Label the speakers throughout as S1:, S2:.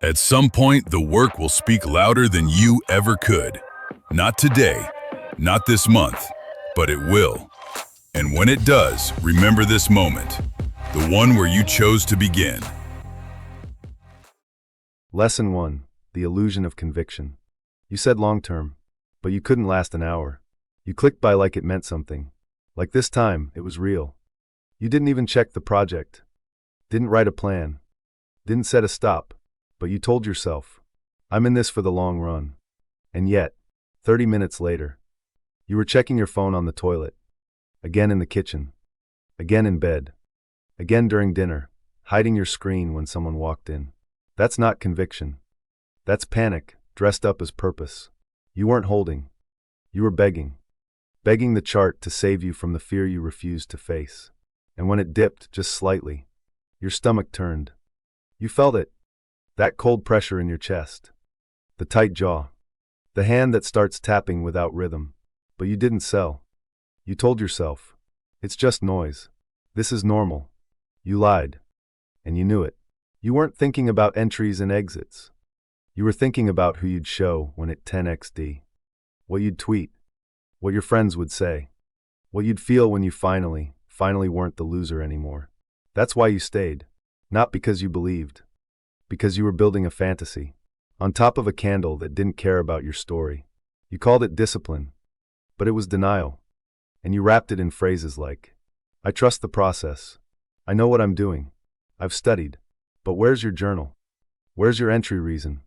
S1: At some point, the work will speak louder than you ever could. Not today, not this month, but it will. And when it does, remember this moment, the one where you chose to begin.
S2: Lesson 1. The illusion of conviction. You said long-term, but you couldn't last an hour. You clicked by like it meant something. Like this time, it was real. You didn't even check the project. Didn't write a plan. Didn't set a stop. But you told yourself, I'm in this for the long run. And yet, 30 minutes later, you were checking your phone on the toilet. Again in the kitchen. Again in bed. Again during dinner, hiding your screen when someone walked in. That's not conviction. That's panic, dressed up as purpose. You weren't holding. You were begging. Begging the chart to save you from the fear you refused to face. And when it dipped just slightly, your stomach turned. You felt it. That cold pressure in your chest. The tight jaw. The hand that starts tapping without rhythm. But you didn't sell. You told yourself, it's just noise. This is normal. You lied. And you knew it. You weren't thinking about entries and exits. You were thinking about who you'd show when it 10x'd. What you'd tweet. What your friends would say. What you'd feel when you finally weren't the loser anymore. That's why you stayed. Not because you believed. Because you were building a fantasy. On top of a candle that didn't care about your story. You called it discipline. But it was denial. And you wrapped it in phrases like, I trust the process. I know what I'm doing. I've studied. But where's your journal? Where's your entry reason?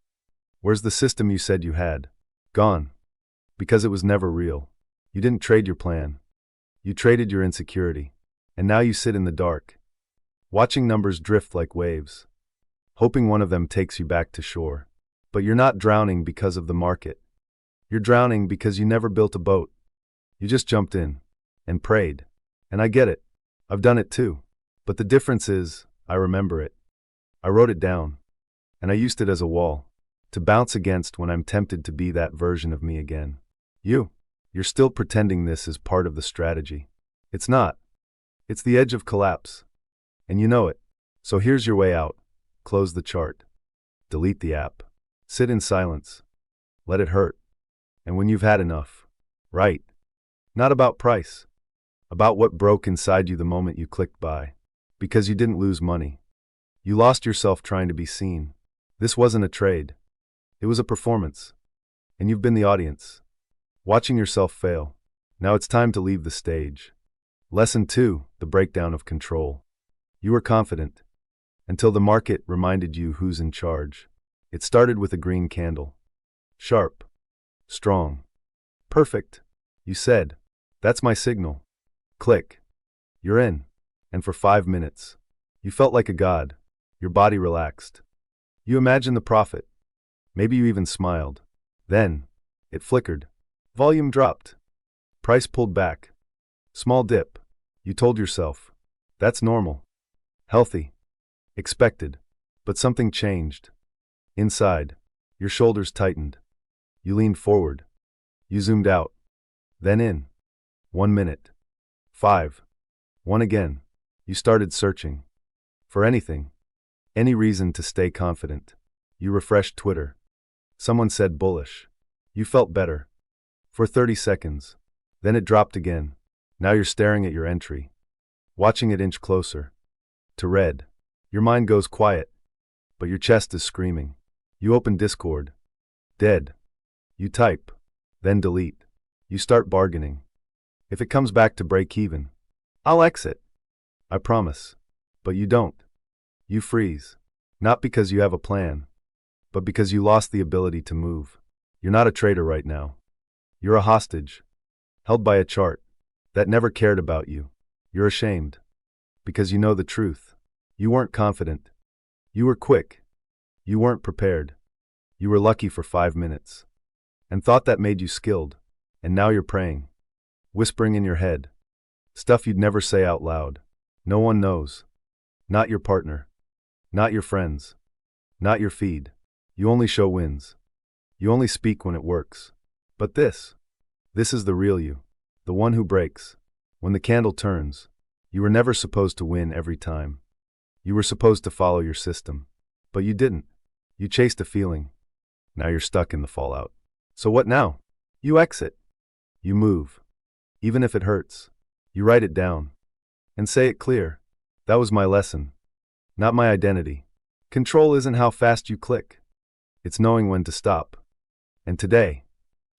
S2: Where's the system you said you had? Gone. Because it was never real. You didn't trade your plan. You traded your insecurity. And now you sit in the dark, watching numbers drift like waves, hoping one of them takes you back to shore. But you're not drowning because of the market. You're drowning because you never built a boat. You just jumped in and prayed. And I get it. I've done it too. But the difference is, I remember it. I wrote it down. And I used it as a wall to bounce against when I'm tempted to be that version of me again. You're still pretending this is part of the strategy. It's not. It's the edge of collapse. And you know it. So here's your way out. Close the chart. Delete the app. Sit in silence. Let it hurt. And when you've had enough, write. Not about price. About what broke inside you the moment you clicked buy. Because you didn't lose money. You lost yourself trying to be seen. This wasn't a trade. It was a performance. And you've been the audience. Watching yourself fail. Now it's time to leave the stage. Lesson 2, the breakdown of control. You were confident. Until the market reminded you who's in charge. It started with a green candle. Sharp. Strong. Perfect. You said, that's my signal. Click. You're in. And for 5 minutes, you felt like a god. Your body relaxed. You imagined the profit. Maybe you even smiled. Then, it flickered. Volume dropped. Price pulled back. Small dip. You told yourself, that's normal. Healthy. Expected. But something changed. Inside, your shoulders tightened. You leaned forward. You zoomed out. Then in. 1 minute. 5. 1 again. You started searching. For anything. Any reason to stay confident. You refreshed Twitter. Someone said bullish. You felt better. For 30 seconds. Then it dropped again. Now you're staring at your entry. Watching it inch closer. To red. Your mind goes quiet. But your chest is screaming. You open Discord. Dead. You type. Then delete. You start bargaining. If it comes back to break even, I'll exit. I promise. But you don't. You freeze. Not because you have a plan, but because you lost the ability to move. You're not a trader right now. You're a hostage. Held by a chart that never cared about you. You're ashamed. Because you know the truth. You weren't confident. You were quick. You weren't prepared. You were lucky for 5 minutes. And thought that made you skilled. And now you're praying. Whispering in your head. Stuff you'd never say out loud. No one knows. Not your partner. Not your friends. Not your feed. You only show wins. You only speak when it works. But this is the real you. The one who breaks. When the candle turns. You were never supposed to win every time. You were supposed to follow your system. But you didn't. You chased a feeling. Now you're stuck in the fallout. So what now? You exit. You move. Even if it hurts. You write it down. And say it clear. That was my lesson. Not my identity. Control isn't how fast you click. It's knowing when to stop. And today,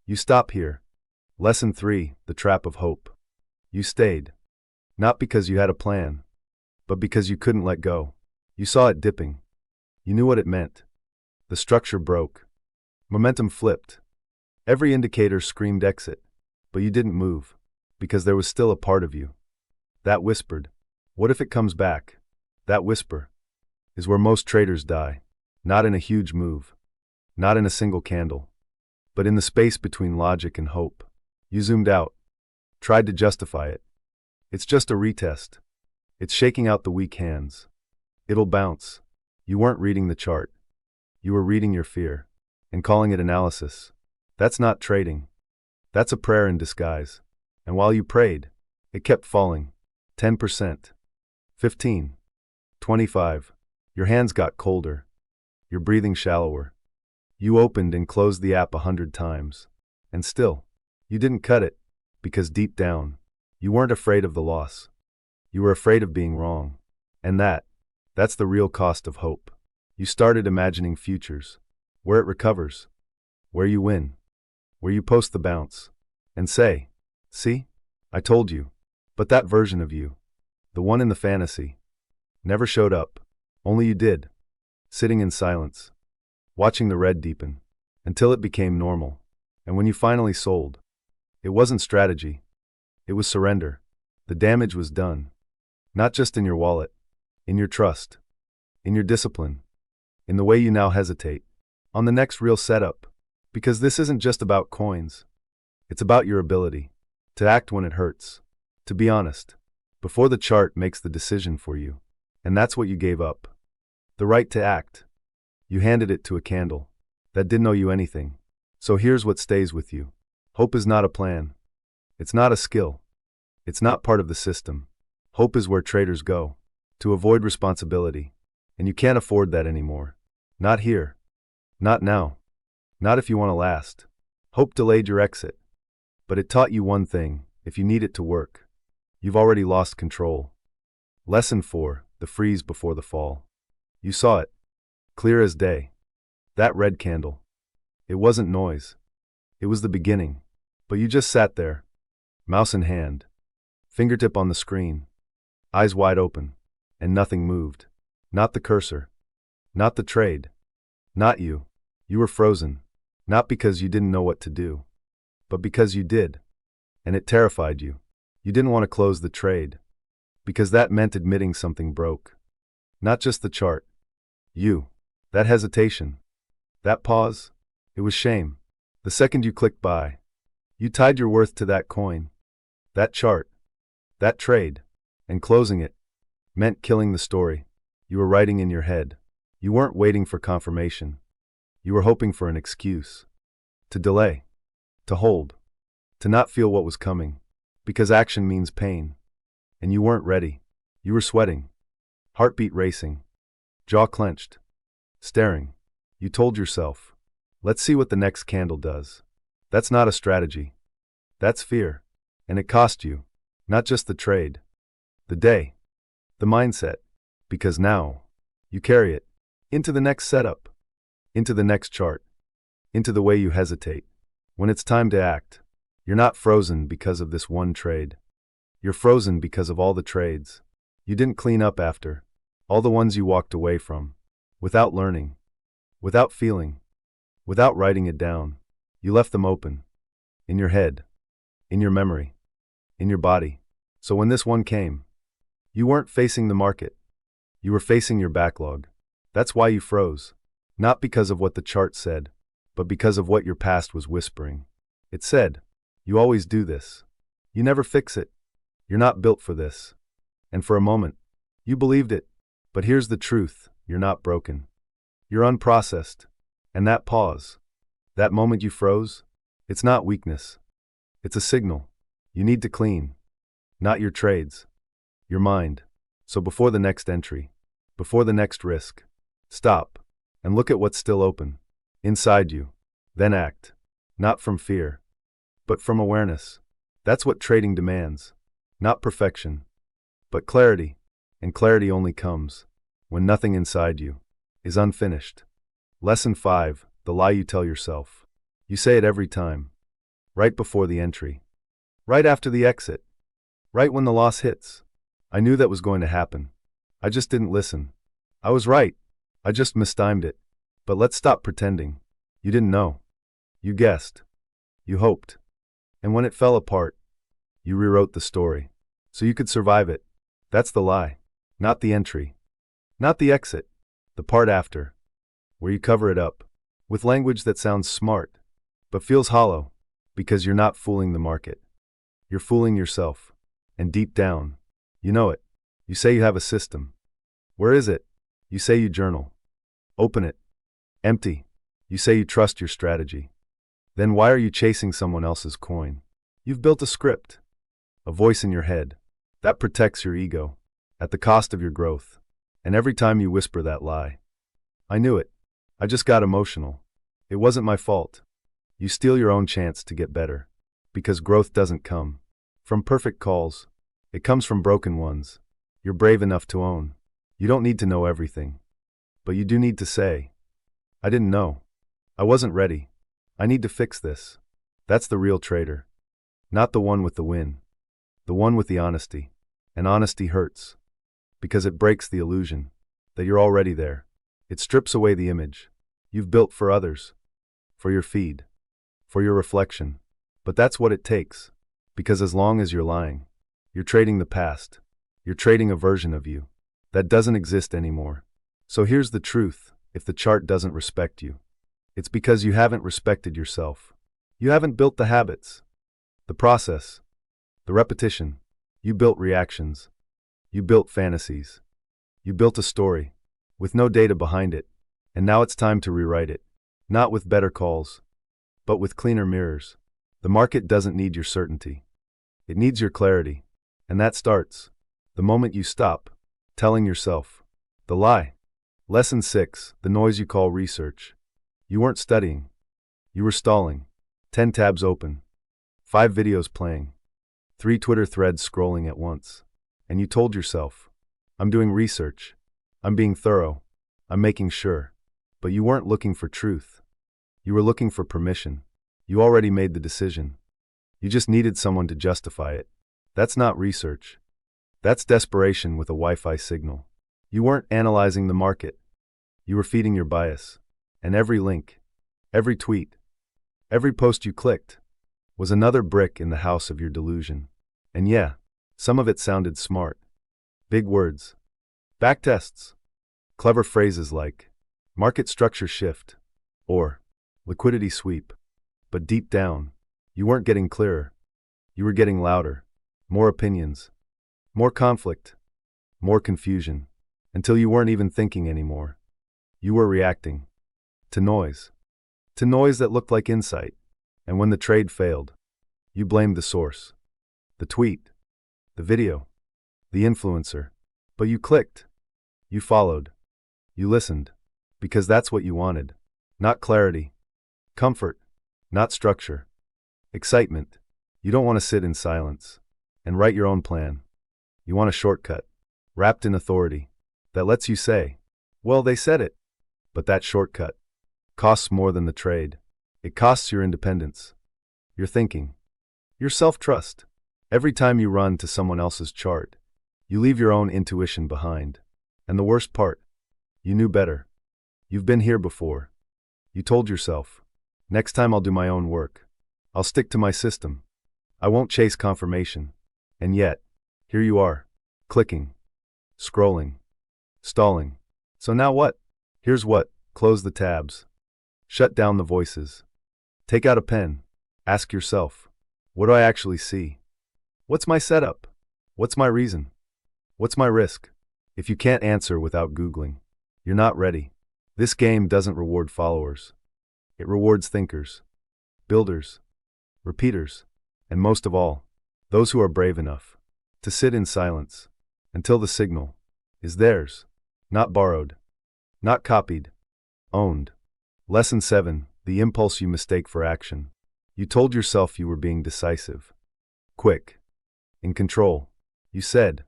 S2: you stop here. Lesson 3, the trap of hope. You stayed. Not because you had a plan, but because you couldn't let go. You saw it dipping. You knew what it meant. The structure broke. Momentum flipped. Every indicator screamed exit, but you didn't move, because there was still a part of you that whispered, what if it comes back? That whisper is where most traders die, not in a huge move, not in a single candle, but in the space between logic and hope. You zoomed out, tried to justify it. It's just a retest. It's shaking out the weak hands. It'll bounce. You weren't reading the chart. You were reading your fear and calling it analysis. That's not trading. That's a prayer in disguise. And while you prayed, it kept falling. 10%. 15. 25. Your hands got colder. Your breathing shallower. You opened and closed the app 100 times. And still, you didn't cut it, because deep down, you weren't afraid of the loss. You were afraid of being wrong. And that's the real cost of hope. You started imagining futures, where it recovers, where you win, where you post the bounce, and say, see, I told you. But that version of you, the one in the fantasy, never showed up. Only you did, sitting in silence, watching the red deepen, until it became normal. And when you finally sold, it wasn't strategy. It was surrender. The damage was done. Not just in your wallet, in your trust, in your discipline, in the way you now hesitate on the next real setup. Because this isn't just about coins. It's about your ability to act when it hurts, to be honest, before the chart makes the decision for you. And that's what you gave up. The right to act. You handed it to a candle that didn't owe you anything. So here's what stays with you. Hope is not a plan. It's not a skill. It's not part of the system. Hope is where traders go to avoid responsibility. And you can't afford that anymore. Not here. Not now. Not if you want to last. Hope delayed your exit. But it taught you one thing: if you need it to work, you've already lost control. Lesson 4, the freeze before the fall. You saw it, clear as day. That red candle. It wasn't noise. It was the beginning. But you just sat there, mouse in hand, fingertip on the screen, eyes wide open, and nothing moved. Not the cursor. Not the trade. Not you. You were frozen. Not because you didn't know what to do, but because you did. And it terrified you. You didn't want to close the trade, because that meant admitting something broke. Not just the chart. You. That hesitation. That pause. It was shame. The second you clicked buy, you tied your worth to that coin, that chart, that trade, and closing it meant killing the story you were writing in your head. You weren't waiting for confirmation. You were hoping for an excuse. To delay. To hold. To not feel what was coming. Because action means pain. And you weren't ready. You were sweating. Heartbeat racing. Jaw clenched. Staring. You told yourself, let's see what the next candle does. That's not a strategy. That's fear. And it cost you. Not just the trade. The day. The mindset. Because now, you carry it into the next setup. Into the next chart. Into the way you hesitate. When it's time to act, you're not frozen because of this one trade. You're frozen because of all the trades you didn't clean up after. All the ones you walked away from. Without learning. Without feeling. Without writing it down. You left them open. In your head. In your memory. In your body. So when this one came, you weren't facing the market. You were facing your backlog. That's why you froze. Not because of what the chart said, but because of what your past was whispering. It said, you always do this. You never fix it. You're not built for this. And for a moment, you believed it. But here's the truth, you're not broken. You're unprocessed. And that pause, that moment you froze, it's not weakness. It's a signal. You need to clean. Not your trades. Your mind. So before the next entry, before the next risk, stop. and look at what's still open. Inside you. Then act. Not from fear, but from awareness. That's what trading demands. Not perfection, but clarity. And clarity only comes when nothing inside you is unfinished. Lesson 5. The lie you tell yourself. You say it every time. Right before the entry. Right after the exit. Right when the loss hits. I knew that was going to happen. I just didn't listen. I was right. I just mistimed it. But let's stop pretending. You didn't know. You guessed. You hoped. And when it fell apart, you rewrote the story so you could survive it. That's the lie. Not the entry. Not the exit. The part after, where you cover it up with language that sounds smart, but feels hollow, because you're not fooling the market. You're fooling yourself. And deep down, you know it. You say you have a system. Where is it? You say you journal. Open it. Empty. You say you trust your strategy. Then why are you chasing someone else's coin? You've built a script, a voice in your head, that protects your ego, at the cost of your growth. And every time you whisper that lie, I knew it. I just got emotional. It wasn't my fault. You steal your own chance to get better. Because growth doesn't come from perfect calls. It comes from broken ones. You're brave enough to own. You don't need to know everything. But you do need to say, I didn't know. I wasn't ready. I need to fix this. That's the real trader. Not the one with the win. The one with the honesty. And honesty hurts. Because it breaks the illusion that you're already there. It strips away the image you've built for others, for your feed, for your reflection. But that's what it takes. Because as long as you're lying, you're trading the past. You're trading a version of you that doesn't exist anymore. So here's the truth. If the chart doesn't respect you, it's because you haven't respected yourself. You haven't built the habits, the process, the repetition. You built reactions. You built fantasies. You built a story with no data behind it. And now it's time to rewrite it. Not with better calls, but with cleaner mirrors. The market doesn't need your certainty. It needs your clarity. And that starts the moment you stop telling yourself the lie. Lesson 6. The noise you call research. You weren't studying. You were stalling. 10 tabs open. 5 videos playing. 3 Twitter threads scrolling at once. And you told yourself, I'm doing research. I'm being thorough. I'm making sure. But you weren't looking for truth. You were looking for permission. You already made the decision. You just needed someone to justify it. That's not research. That's desperation with a Wi-Fi signal. You weren't analyzing the market. You were feeding your bias. And every link, every tweet, every post you clicked was another brick in the house of your delusion. And yeah, some of it sounded smart. Big words, backtests, clever phrases like market structure shift or liquidity sweep. But deep down, you weren't getting clearer. You were getting louder, more opinions, more conflict, more confusion, until you weren't even thinking anymore. You were reacting to noise that looked like insight. And when the trade failed, you blamed the source, the tweet, the video, the influencer. But you clicked, you followed, you listened, because that's what you wanted. Not clarity, comfort, not structure, excitement. You don't want to sit in silence and write your own plan. You want a shortcut, wrapped in authority, that lets you say, well, they said it. But that shortcut costs more than the trade. It costs your independence, your thinking, your self-trust. Every time you run to someone else's chart, you leave your own intuition behind. And the worst part, you knew better. You've been here before. You told yourself, next time I'll do my own work. I'll stick to my system. I won't chase confirmation. And yet, here you are, clicking, scrolling, stalling. So now what? Here's what. Close the tabs. Shut down the voices. Take out a pen. Ask yourself, what do I actually see? What's my setup? What's my reason? What's my risk? If you can't answer without Googling, you're not ready. This game doesn't reward followers. It rewards thinkers, builders, repeaters, and most of all, those who are brave enough to sit in silence until the signal is theirs, not borrowed, not copied, Owned. Lesson 7. The impulse you mistake for action. You told yourself you were being decisive. Quick. In control. You said,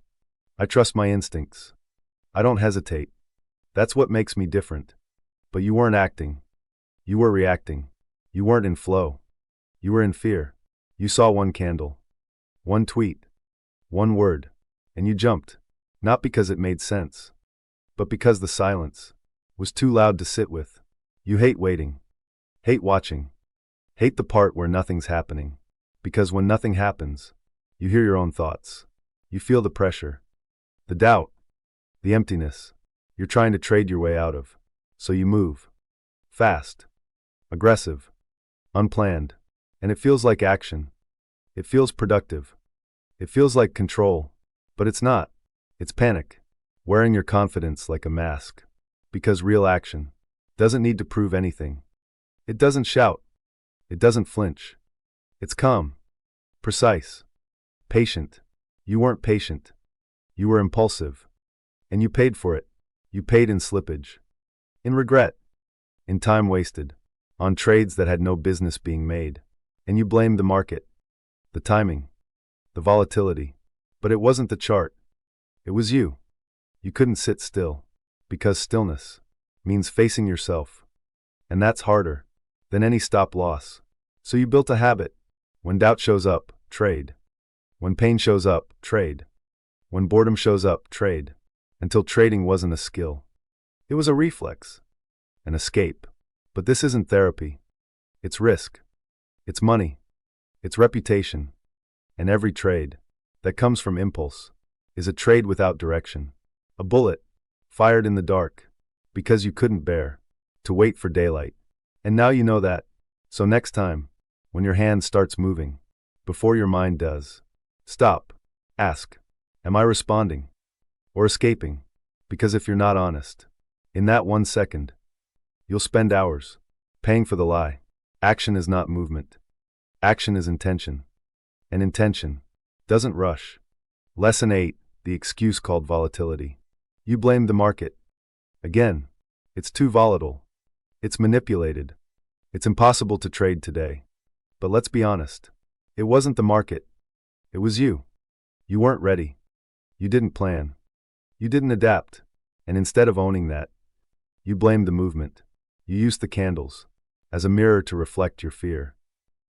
S2: I trust my instincts. I don't hesitate. That's what makes me different. But you weren't acting. You were reacting. You weren't in flow. You were in fear. You saw one candle. One tweet. One word. And you jumped. Not because it made sense. But because the silence was too loud to sit with. You hate waiting. Hate watching. Hate the part where nothing's happening. Because when nothing happens, you hear your own thoughts. You feel the pressure. The doubt. The emptiness. You're trying to trade your way out of. So you move. Fast. Aggressive. Unplanned. And it feels like action. It feels productive. It feels like control. But it's not. It's panic. Wearing your confidence like a mask. Because real action doesn't need to prove anything. It doesn't shout. It doesn't flinch. It's calm. Precise. Patient. You weren't patient. You were impulsive. And you paid for it. You paid in slippage. In regret. In time wasted. On trades that had no business being made. And you blamed the market. The timing. The volatility. But it wasn't the chart. It was you. You couldn't sit still. Because stillness means facing yourself. And that's harder than any stop loss. So you built a habit. When doubt shows up, trade. When pain shows up, trade. When boredom shows up, trade. Until trading wasn't a skill. It was a reflex. An escape. But this isn't therapy. It's risk. It's money. It's reputation. And every trade that comes from impulse is a trade without direction. A bullet fired in the dark because you couldn't bear to wait for daylight. And now you know that. So next time, when your hand starts moving, before your mind does, stop. Ask, am I responding or escaping? Because if you're not honest, in that 1 second, you'll spend hours paying for the lie. Action is not movement. Action is intention. And intention doesn't rush. Lesson 8. The excuse called volatility. You blamed the market. Again, it's too volatile. It's manipulated. It's impossible to trade today. But let's be honest. It wasn't the market. It was you. You weren't ready. You didn't plan. You didn't adapt. And instead of owning that, you blamed the movement. You used the candles as a mirror to reflect your fear.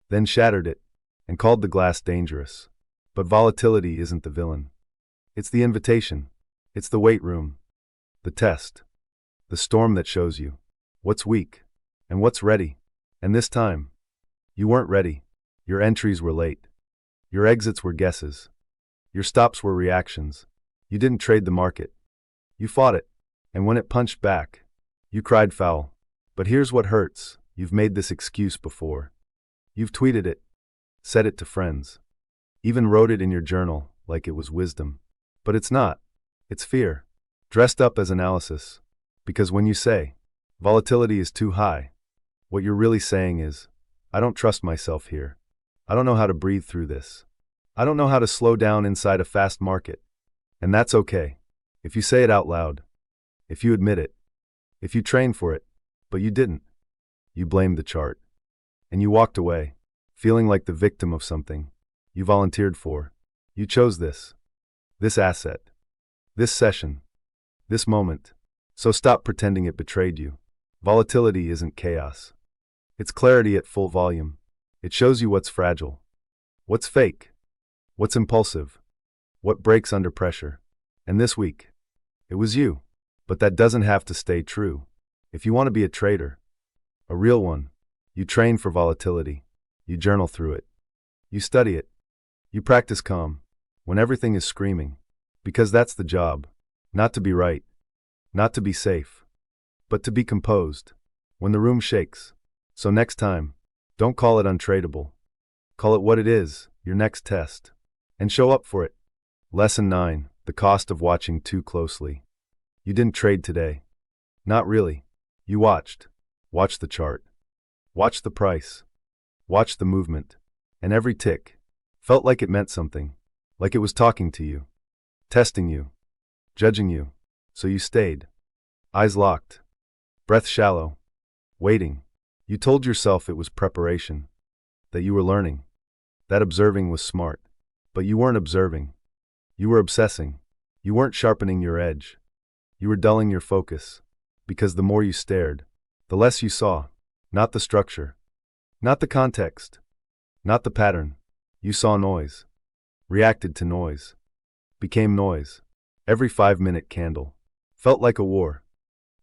S2: Then shattered it and called the glass dangerous. But volatility isn't the villain. It's the invitation. It's the wait room. The test. The storm that shows you what's weak and what's ready. And this time, you weren't ready. Your entries were late. Your exits were guesses. Your stops were reactions. You didn't trade the market. You fought it. And when it punched back, you cried foul. But here's what hurts. You've made this excuse before. You've tweeted it. Said it to friends. Even wrote it in your journal like it was wisdom. But it's not. It's fear. Dressed up as analysis. Because when you say, volatility is too high, what you're really saying is, I don't trust myself here. I don't know how to breathe through this. I don't know how to slow down inside a fast market. And that's okay. If you say it out loud. If you admit it. If you train for it. But you didn't. You blamed the chart. And you walked away, feeling like the victim of something you volunteered for. You chose this. This asset. This session. This moment. So stop pretending it betrayed you. Volatility isn't chaos. It's clarity at full volume. It shows you what's fragile. What's fake. What's impulsive. What breaks under pressure. And this week, it was you. But that doesn't have to stay true. If you want to be a trader, a real one, you train for volatility. You journal through it. You study it. You practice calm when everything is screaming. Because that's the job. Not to be right. Not to be safe. But to be composed when the room shakes. So next time, don't call it untradeable. Call it what it is, your next test. And show up for it. Lesson 9. The cost of watching too closely. You didn't trade today. Not really. You watched. Watched the chart. Watched the price. Watched the movement. And every tick felt like it meant something. Like it was talking to you. Testing you. Judging you. So you stayed. Eyes locked. Breath shallow. Waiting. You told yourself it was preparation, that you were learning, that observing was smart. But you weren't observing. You were obsessing. You weren't sharpening your edge. You were dulling your focus, because the more you stared, the less you saw. Not the structure, not the context, not the pattern. You saw noise, reacted to noise, became noise. Every 5-minute candle felt like a war,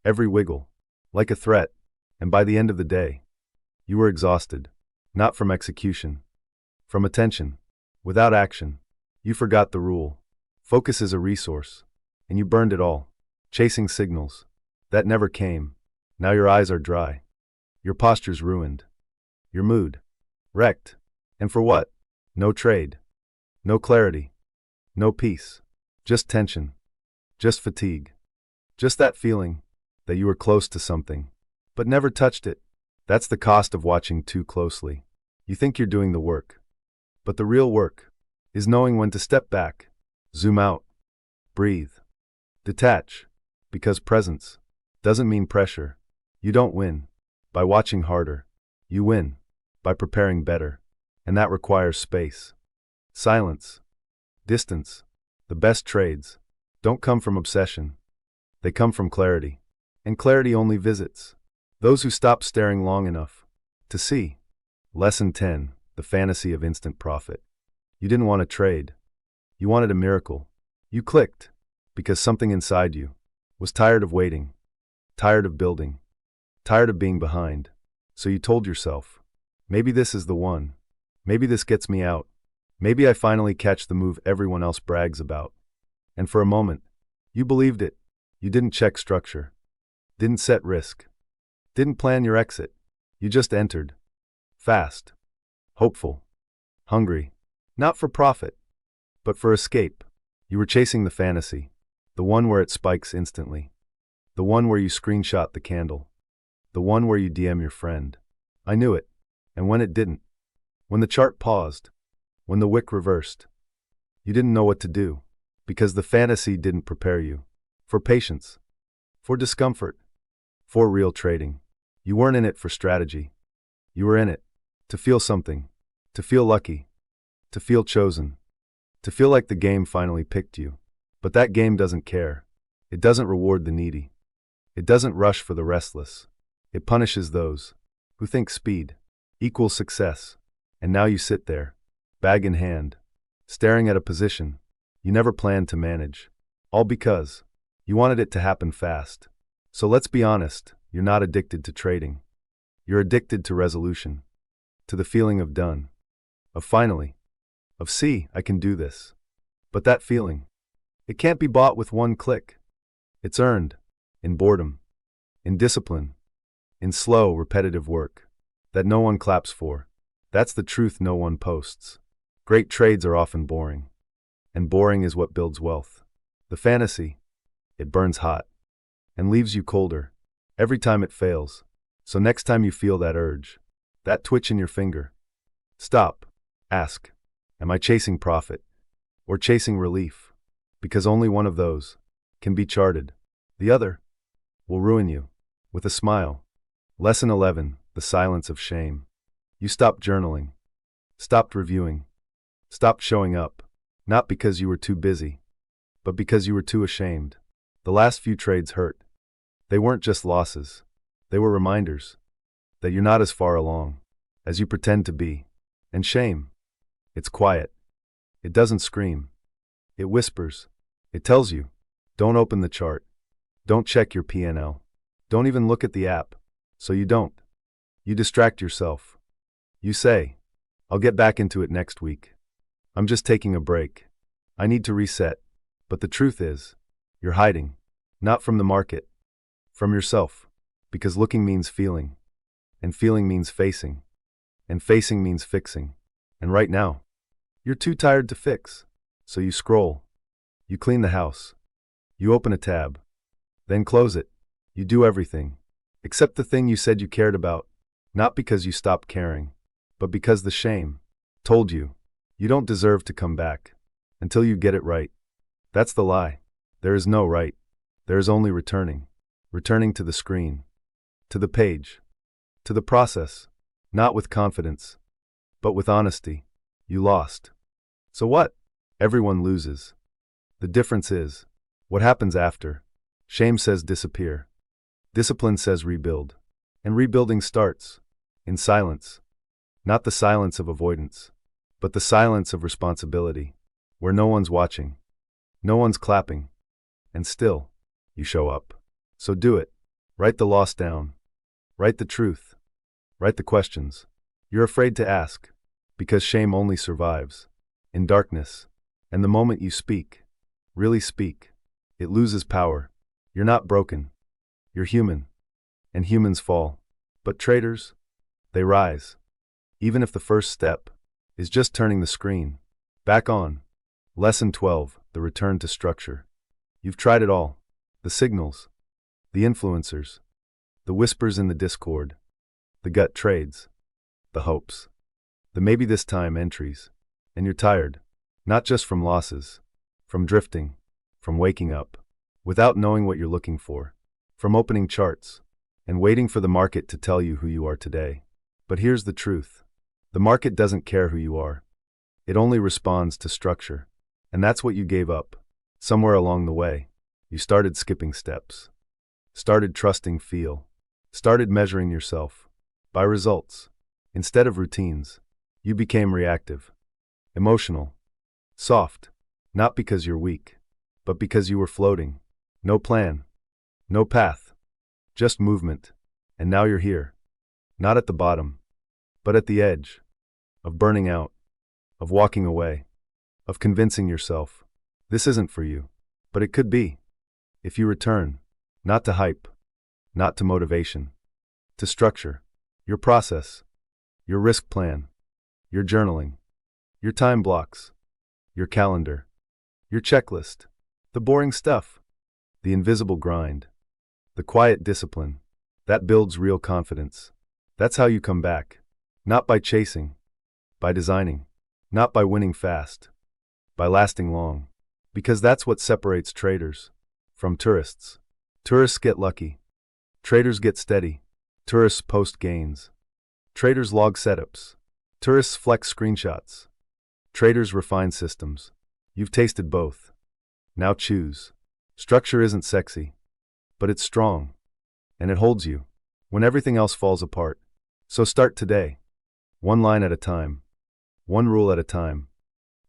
S2: every wiggle like a threat, and by the end of the day, you were exhausted, not from execution, from attention. Without action, you forgot the rule. Focus is a resource, and you burned it all, chasing signals that never came. Now your eyes are dry, your posture's ruined, your mood wrecked. And for what? No trade, no clarity, no peace, just tension, just fatigue, just that feeling that you were close to something, but never touched it. That's the cost of watching too closely. You think you're doing the work, but the real work is knowing when to step back, zoom out, breathe, detach, because presence doesn't mean pressure. You don't win by watching harder. You win by preparing better, and that requires space, silence, distance. The best trades don't come from obsession. They come from clarity, and clarity only visits those who stop staring long enough to see. Lesson 10: The fantasy of instant profit. You didn't want to trade. You wanted a miracle. You clicked because something inside you was tired of waiting, tired of building, tired of being behind. So you told yourself, maybe this is the one. Maybe this gets me out. Maybe I finally catch the move everyone else brags about. And for a moment, you believed it. You didn't check structure, didn't set risk, didn't plan your exit. You just entered. Fast, hopeful, hungry, not for profit, but for escape. You were chasing the fantasy, the one where it spikes instantly, the one where you screenshot the candle, the one where you DM your friend. I knew it. And when it didn't, when the chart paused, when the wick reversed, you didn't know what to do, because the fantasy didn't prepare you for patience, for discomfort, for real trading. You weren't in it for strategy. You were in it to feel something, to feel lucky, to feel chosen, to feel like the game finally picked you. But that game doesn't care. It doesn't reward the needy. It doesn't rush for the restless. It punishes those who think speed equals success. And now you sit there, bag in hand, staring at a position you never planned to manage, all because you wanted it to happen fast. So let's be honest, you're not addicted to trading. You're addicted to resolution, to the feeling of done, of finally, of see, I can do this. But that feeling, it can't be bought with one click. It's earned in boredom, in discipline, in slow, repetitive work that no one claps for. That's the truth no one posts. Great trades are often boring, and boring is what builds wealth. The fantasy, it burns hot and leaves you colder every time it fails. So next time you feel that urge, that twitch in your finger, stop, ask, am I chasing profit or chasing relief? Because only one of those can be charted. The other will ruin you with a smile. Lesson 11: The silence of shame. You stopped journaling, stopped reviewing, stopped showing up, not because you were too busy, but because you were too ashamed. The last few trades hurt. They weren't just losses. They were reminders that you're not as far along as you pretend to be. And shame, it's quiet. It doesn't scream. It whispers. It tells you, don't open the chart. Don't check your P&L. Don't even look at the app. So you don't. You distract yourself. You say, I'll get back into it next week. I'm just taking a break. I need to reset. But the truth is, you're hiding. Not from the market. From yourself. Because looking means feeling. And feeling means facing. And facing means fixing. And right now, you're too tired to fix. So you scroll. You clean the house. You open a tab. Then close it. You do everything. Except the thing you said you cared about. Not because you stopped caring, but because the shame told you you don't deserve to come back until you get it right. That's the lie. There is no right. There is only returning. Returning to the screen. To the page. to the process, not with confidence, but with honesty. You lost. So what? Everyone loses. The difference is, what happens after? Shame says disappear. Discipline says rebuild. And rebuilding starts in silence. Not the silence of avoidance, but the silence of responsibility, where no one's watching, no one's clapping, and still, you show up. So do it. Write the loss down. Write the truth. Write the questions you're afraid to ask, because shame only survives in darkness. And the moment you speak, really speak, it loses power. You're not broken. You're human. And humans fall. But traders, they rise. Even if the first step is just turning the screen back on. Lesson 12, the return to structure. You've tried it all. The signals, the influencers, the whispers in the Discord, the gut trades, the hopes, the maybe this time entries. And you're tired, not just from losses, from drifting, from waking up without knowing what you're looking for, from opening charts and waiting for the market to tell you who you are today. But here's the truth. The market doesn't care who you are. It only responds to structure. And that's what you gave up. Somewhere along the way, you started skipping steps, started trusting feel, started measuring yourself by results. Instead of routines, you became reactive, emotional, soft, not because you're weak, but because you were floating. No plan, no path, just movement. And now you're here, not at the bottom, but at the edge of burning out, of walking away, of convincing yourself this isn't for you. But it could be, if you return, not to hype, not to motivation, to structure, your process, your risk plan, your journaling, your time blocks, your calendar, your checklist, the boring stuff, the invisible grind, the quiet discipline, that builds real confidence. That's how you come back. Not by chasing, by designing, not by winning fast, by lasting long. Because that's what separates traders from tourists. Tourists get lucky. Traders get steady. Tourists post gains. Traders log setups. Tourists flex screenshots. Traders refine systems. You've tasted both. Now choose. Structure isn't sexy, but it's strong, and it holds you when everything else falls apart. So start today. One line at a time. One rule at a time.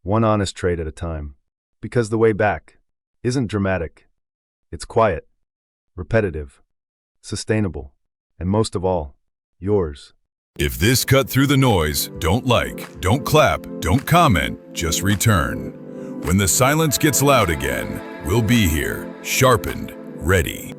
S2: One honest trade at a time. Because the way back isn't dramatic. It's quiet, repetitive, sustainable, and most of all, yours.
S1: If this cut through the noise, don't like, don't clap, don't comment, just return. When the silence gets loud again, we'll be here, sharpened, ready.